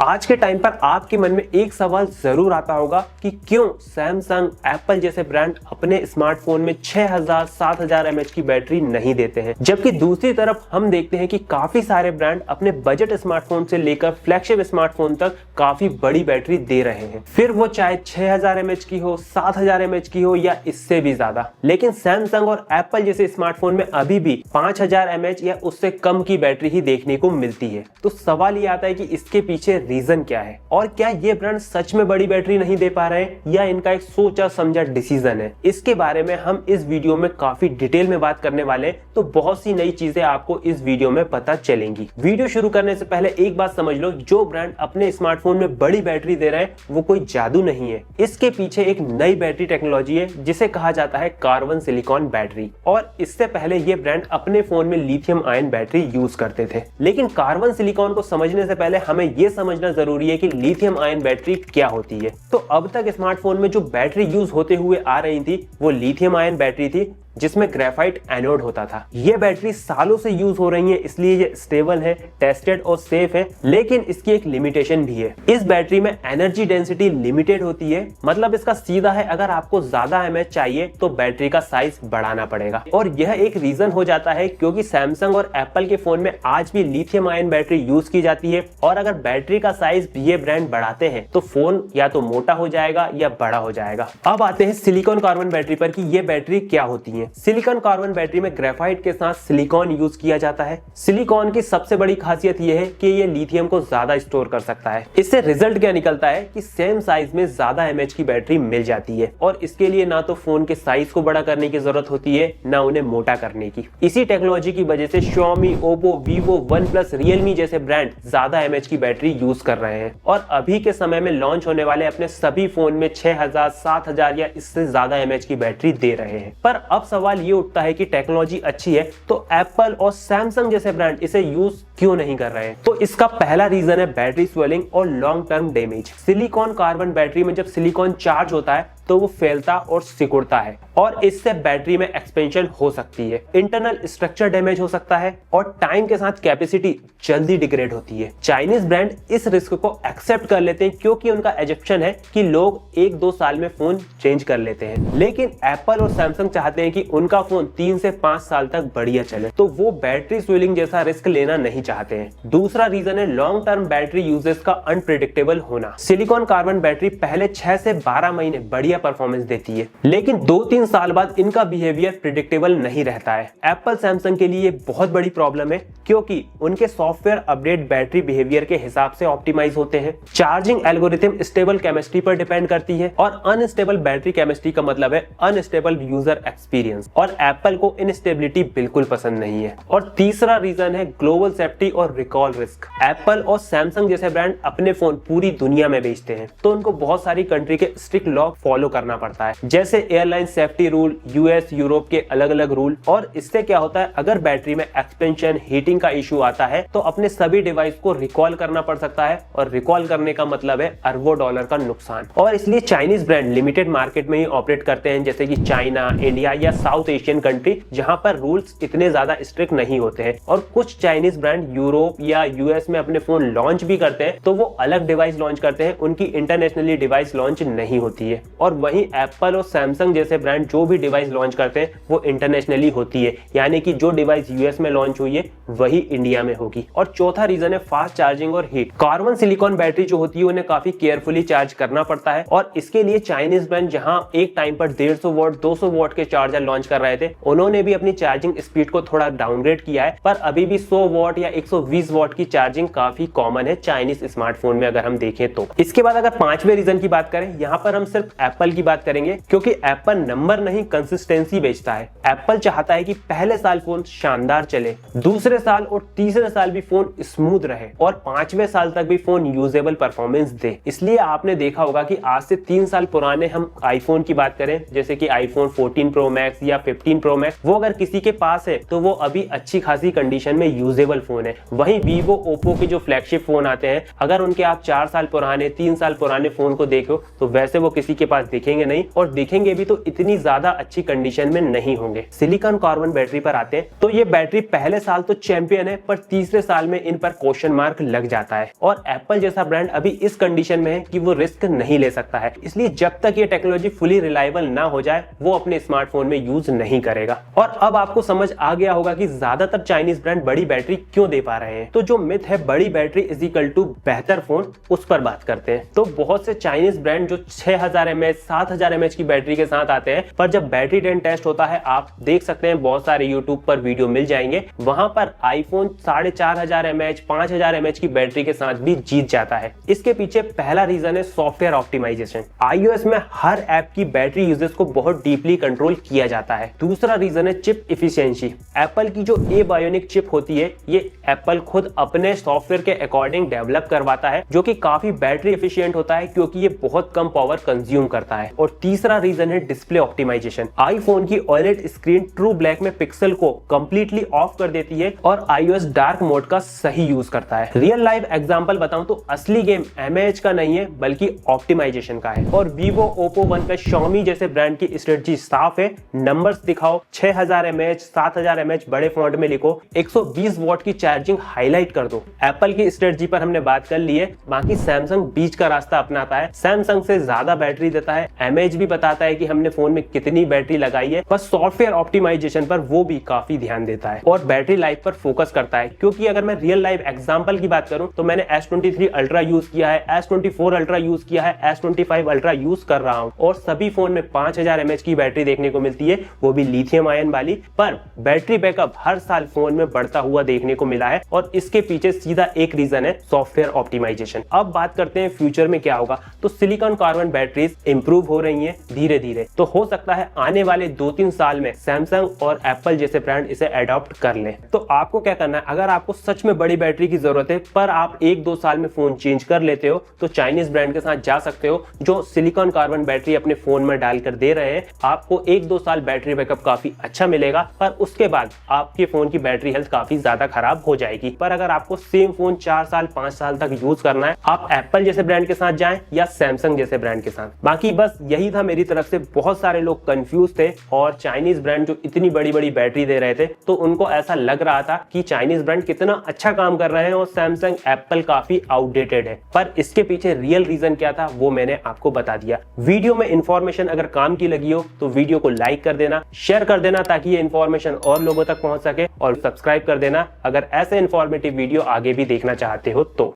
आज के टाइम पर आपके मन में एक सवाल जरूर आता होगा कि क्यों सैमसंग, एप्पल जैसे ब्रांड अपने स्मार्टफोन में 6000 7000 mAh की बैटरी नहीं देते हैं, जबकि दूसरी तरफ हम देखते हैं कि काफी सारे ब्रांड अपने बजट स्मार्टफोन से लेकर फ्लैगशिप स्मार्टफोन तक काफी बड़ी बैटरी दे रहे हैं, फिर वो चाहे 6000 mAh की हो, 7000 mAh की हो या इससे भी ज्यादा। लेकिन सैमसंग और एप्पल जैसे स्मार्टफोन में अभी भी 5000 mAh या उससे कम की बैटरी ही देखने को मिलती है। तो सवाल ये आता है कि इसके पीछे रीजन क्या है और क्या ये ब्रांड सच में बड़ी बैटरी नहीं दे पा रहे हैं या इनका एक सोचा समझा डिसीजन है। इसके बारे में हम इस वीडियो में काफी डिटेल में बात करने वाले हैं, तो बहुत सी नई चीजें आपको इस वीडियो में पता चलेंगी। वीडियो शुरू करने से पहले एक बात समझ लो, जो ब्रांड अपने स्मार्टफोन में बड़ी बैटरी दे रहे हैं वो कोई जादू नहीं है। इसके पीछे एक नई बैटरी टेक्नोलॉजी है जिसे कहा जाता है कार्बन सिलिकॉन बैटरी, और इससे पहले ये ब्रांड अपने फोन में लिथियम आयन बैटरी यूज करते थे। लेकिन कार्बन सिलिकॉन को समझने से पहले हमें यह समझना जरूरी है कि लिथियम आयन बैटरी क्या होती है। तो अब तक स्मार्टफोन में जो बैटरी यूज होते हुए आ रही थी वो लिथियम आयन बैटरी थी जिसमें ग्रेफाइट एनोड होता था। ये बैटरी सालों से यूज हो रही है, इसलिए ये स्टेबल है, टेस्टेड और सेफ है। लेकिन इसकी एक लिमिटेशन भी है, इस बैटरी में एनर्जी डेंसिटी लिमिटेड होती है। मतलब इसका सीधा है, अगर आपको ज्यादा mAh चाहिए तो बैटरी का साइज बढ़ाना पड़ेगा। और यह एक रीजन हो जाता है क्योंकि सैमसंग और एप्पल के फोन में आज भी लिथियम आयन बैटरी यूज की जाती है, और अगर बैटरी का साइज ये ब्रांड बढ़ाते हैं तो फोन या तो मोटा हो जाएगा या बड़ा हो जाएगा। अब आते हैं सिलिकॉन कार्बन बैटरी पर कि ये बैटरी क्या होती है। सिलिकॉन कार्बन बैटरी में ग्रेफाइट के साथ सिलिकॉन यूज किया जाता है। सिलिकॉन की सबसे बड़ी खासियत यह है कि ये लिथियम को ज्यादा स्टोर कर सकता है। इससे रिजल्ट क्या निकलता है कि सेम साइज में ज्यादा mAh की बैटरी मिल जाती है, और इसके लिए ना तो फोन के साइज को बड़ा करने की जरूरत होती है ना उन्हें मोटा करने की। इसी टेक्नोलॉजी की वजह से Xiaomi, Oppo, Vivo, OnePlus, Realme जैसे ब्रांड ज्यादा mAh की बैटरी यूज कर रहे हैं, और अभी के समय में लॉन्च होने वाले अपने सभी फोन में 6000 7000 या इससे ज्यादा mAh की बैटरी दे रहे हैं। पर अब सवाल ये उठता है कि टेक्नोलॉजी अच्छी है तो एप्पल और सैमसंग जैसे ब्रांड इसे यूज क्यों नहीं कर रहे हैं। तो इसका पहला रीजन है बैटरी स्वेलिंग और long term damage. Silicon carbon battery में जब सिलिकॉन चार्ज होता है तो वो फैलता और सिकुड़ता है, और इससे बैटरी में एक्सपेंशन हो सकती है, इंटरनल स्ट्रक्चर डैमेज हो सकता है, और टाइम के साथ कैपेसिटी जल्दी डिग्रेड होती है। चाइनीज ब्रांड इस रिस्क को एक्सेप्ट कर लेते हैं क्योंकि उनका एजप्शन है कि लोग 1-2 साल में फोन चेंज कर लेते हैं। लेकिन एप्पल और सैमसंग चाहते हैं कि उनका फोन 3 से 5 साल तक बढ़िया चले, तो वो बैटरी स्वेलिंग जैसा रिस्क लेना नहीं चाहते हैं। दूसरा रीजन है लॉन्ग टर्म बैटरी यूजेस का अनप्रेडिक्टेबल होना। सिलिकॉन कार्बन बैटरी पहले 6 से 12 महीने बढ़िया परफॉर्मेंस देती है, लेकिन 2-3 साल बाद इनका बिहेवियर प्रेडिक्टेबल नहीं रहता है। एप्पल सैमसंग के लिए बहुत बड़ी प्रॉब्लम है क्योंकि उनके सॉफ्टवेयर अपडेट बैटरी बिहेवियर के हिसाब से ऑप्टिमाइज होते हैं। चार्जिंग एल्गोरिथम स्टेबल केमिस्ट्री पर डिपेंड करती है, और अनस्टेबल बैटरी केमिस्ट्री का मतलब है अनस्टेबल यूजर एक्सपीरियंस, और एप्पल को इनस्टेबिलिटी बिल्कुल पसंद नहीं है। और तीसरा रीजन है ग्लोबल सेफ्टी और रिकॉल रिस्क। एप्पल और सैमसंग जैसे ब्रांड अपने फोन पूरी दुनिया में बेचते हैं, तो उनको बहुत सारी कंट्री के स्ट्रिक्ट लॉ फॉलो करना पड़ता है, जैसे airline safety rule, US, Europe के अलग अलग रूल। और इससे क्या होता है, अगर बैटरी में एक्सपेंशन, हीटिंग का इशू आता है तो अपने सभी डिवाइस को रिकॉल करना पड़ सकता है, और रिकॉल करने का मतलब है अरबों डॉलर का नुकसान। और इसलिए चाइनीज ब्रांड लिमिटेड मार्केट में ही ऑपरेट करते हैं, जैसे कि चाइना, इंडिया या साउथ एशियन कंट्री, जहां पर रूल्स इतने ज्यादा स्ट्रिक्ट नहीं होते हैं। और कुछ चाइनीज ब्रांड यूरोप या यूएस में अपने फोन लॉन्च भी करते हैं, तो वो अलग डिवाइस लॉन्च करते हैं, उनकी इंटरनेशनली डिवाइस लॉन्च नहीं होती है। और वहीं एप्पल और सैमसंग जैसे ब्रांड जो भी डिवाइस लॉन्च करते हैं वो इंटरनेशनली होती है, यानी कि जो डिवाइस यूएस में लॉन्च हुई है वही इंडिया में होगी। और चौथा रीजन है फास्ट चार्जिंग और हीट। कार्बन सिलिकॉन बैटरी जो होती है उन्हें काफी केयरफुली चार्ज करना पड़ता है, और इसके लिए चाइनीज ब्रांड जहां एक टाइम पर 150 वॉट 200 वॉट के चार्जर लॉन्च कर रहे थे, उन्होंने भी अपनी चार्जिंग स्पीड को थोड़ा डाउनग्रेड किया है, पर अभी भी 100 वॉट या 120 वॉट की चार्जिंग काफी कॉमन है चाइनीज स्मार्टफोन में अगर हम देखें तो। इसके बाद अगर पांचवें रीजन की बात करें, यहाँ पर हम सिर्फ एप्पल की बात करेंगे क्योंकि एप्पल नंबर नहीं कंसिस्टेंसी बेचता है। एप्पल चाहता है कि पहले साल फोन शानदार चले, दूसरे साल और तीसरे साल भी फोन स्मूथ रहे, और 5वें साल तक भी फोन यूजेबल परफॉर्मेंस दे। इसलिए आपने देखा होगा कि आज से 3 साल पुराने हम आईफोन की बात करें, जैसे कि आईफोन 14 प्रो मैक्स या 15 प्रो मैक्स, वो अगर किसी के पास है तो वो अभी अच्छी खासी कंडीशन में यूजेबल फोन है। वहीं वीवो, ओप्पो के जो फ्लैगशिप फोन आते हैं, अगर उनके आप 4 साल पुराने 3 साल पुराने फोन को देखो तो वैसे वो किसी के पास दिखेंगे नहीं, और दिखेंगे भी तो इतनी ज्यादा अच्छी कंडीशन में नहीं होंगे। सिलिकॉन कार्बन बैटरी पर आते हैं तो ये बैटरी पहले साल तो चैंपियन है, पर तीसरे साल में इन पर क्वेश्चन मार्क लग जाता है, और एप्पल जैसा ब्रांड अभी इस कंडीशन में है कि वो रिस्क नहीं ले सकता है। इसलिए जब तक ये टेक्नोलॉजी फुली रिलायबल ना हो जाए वो अपने स्मार्टफोन में यूज नहीं करेगा। और अब आपको समझ आ गया होगा कि ज्यादातर चाइनीज ब्रांड बड़ी बैटरी क्यों दे पा रहे हैं। तो जो मिथ है बड़ी बैटरी इज इक्वल टू बेहतर फोन, उस पर बात करते हैं। तो बहुत से चाइनीज ब्रांड जो 6000 mAh 7000 mAh की बैटरी के साथ आते हैं, पर जब बैटरी टेस्ट होता है, आप देख सकते हैं बहुत सारे यूट्यूब पर वीडियो मिल जाएंगे, वहां पर आईफोन 4500 mAh 5000 mAh की बैटरी के साथ भी जीत जाता है। इसके पीछे पहला रीजन है सॉफ्टवेयर ऑप्टिमाइजेशन। iOS में हर ऐप की बैटरी यूजेस को बहुत डीपली कंट्रोल किया जाता है। दूसरा रीजन है चिप इफिशियंसी। एप्पल की जो ए बायोनिक चिप होती है, ये एप्पल खुद अपने सॉफ्टवेयर के अकॉर्डिंग डेवलप करवाता है, जो कि काफी बैटरी एफिशिएंट होता है क्योंकि ये बहुत कम पावर कंज्यूम करता है। और तीसरा रीजन है डिस्प्ले ऑप्टिमाइजेशन। आईफोन की OLED स्क्रीन ट्रू ब्लैक में पिक्सल को कंप्लीटली ऑफ कर देती है और iOS डार्क मोड का सही यूज करता है। रियल लाइफ एग्जांपल बताऊं तो असली गेम mAh का नहीं है बल्कि ऑप्टिमाइजेशन का है। और Vivo, Oppo, OnePlus, Xiaomi जैसे ब्रांड की स्ट्रेटजी साफ है, नंबर्स दिखाओ, 6000 mAh 7000 mAh बड़े फॉन्ट में लिखो, 120 वॉट की चार्जिंग हाईलाइट कर दो। एप्पल की स्ट्रेटजी पर हमने बात कर ली है, बाकी सैमसंग बीच का रास्ता अपनाता है। सैमसंग से ज्यादा बैटरी देता है, mAh भी बताता है कि हमने फोन में कितनी बैटरी लगाई है, बस सॉफ्टवेयर ऑप्टिमाइजेशन पर वो भी काफी ध्यान देता है और बैटरी लाइफ पर फोकस करता है। क्योंकि अगर मैं रियल लाइफ एग्जांपल की बात करूं तो मैंने S23 अल्ट्रा यूज किया है, S24 अल्ट्रा यूज किया है, S25 अल्ट्रा यूज कर रहा हूं, और सभी फोन में 5000 mAh की बैटरी देखने को मिलती है, वो भी लिथियम आयन वाली। पर बैटरी बैकअप हर साल फोन में बढ़ता हुआ देखने को मिला है, और इसके पीछे सीधा एक रीजन है सॉफ्टवेयर ऑप्टिमाइजेशन। अब बात करते हैं फ्यूचर में क्या होगा। तो सिलिकॉन कार्बन बैटरीज इंप्रूव हो रही हैं धीरे धीरे, तो हो सकता है आने वाले 2-3 साल में सैमसंग और एप्पल जैसे ब्रांड इसे अडॉप्ट कर लें। तो आपको क्या करना है, अगर आपको सच में बड़ी बैटरी की जरूरत है पर आप 1-2 साल में फोन चेंज कर लेते हो, तो चाइनीज ब्रांड के साथ जा सकते हो जो सिलिकॉन कार्बन बैटरी अपने फोन में डालकर दे रहे हैं। आपको 1-2 साल बैटरी बैकअप काफी अच्छा मिलेगा, पर उसके बाद आपके फोन की बैटरी हेल्थ काफी ज्यादा खराब हो जाएगी। पर अगर आपको सेम फोन 4 साल 5 साल तक यूज करना है, आप एप्पल जैसे ब्रांड के साथ जाएं या सैमसंग जैसे ब्रांड के साथ। बाकी बस यही था मेरी तरफ से। बहुत सारे लोग कंफ्यूज थे और चाइनीज ब्रांड जो इतनी बड़ी बड़ी बैटरी दे रहे थे, तो उनको ऐसा लग रहा था कि चाइनीज ब्रांड कितना अच्छा काम कर रहे हैं और सैमसंग एप्पल काफी आउटडेटेड है। पर इसके पीछे रियल रीजन क्या था वो मैंने आपको बता दिया। वीडियो में इंफॉर्मेशन अगर काम की लगी हो तो वीडियो को लाइक कर देना, शेयर कर देना ताकि ये इंफॉर्मेशन और लोगों तक पहुंच सके, और सब्सक्राइब कर देना अगर ऐसे इंफॉर्मेटिव वीडियो आगे भी देखना चाहते हो तो।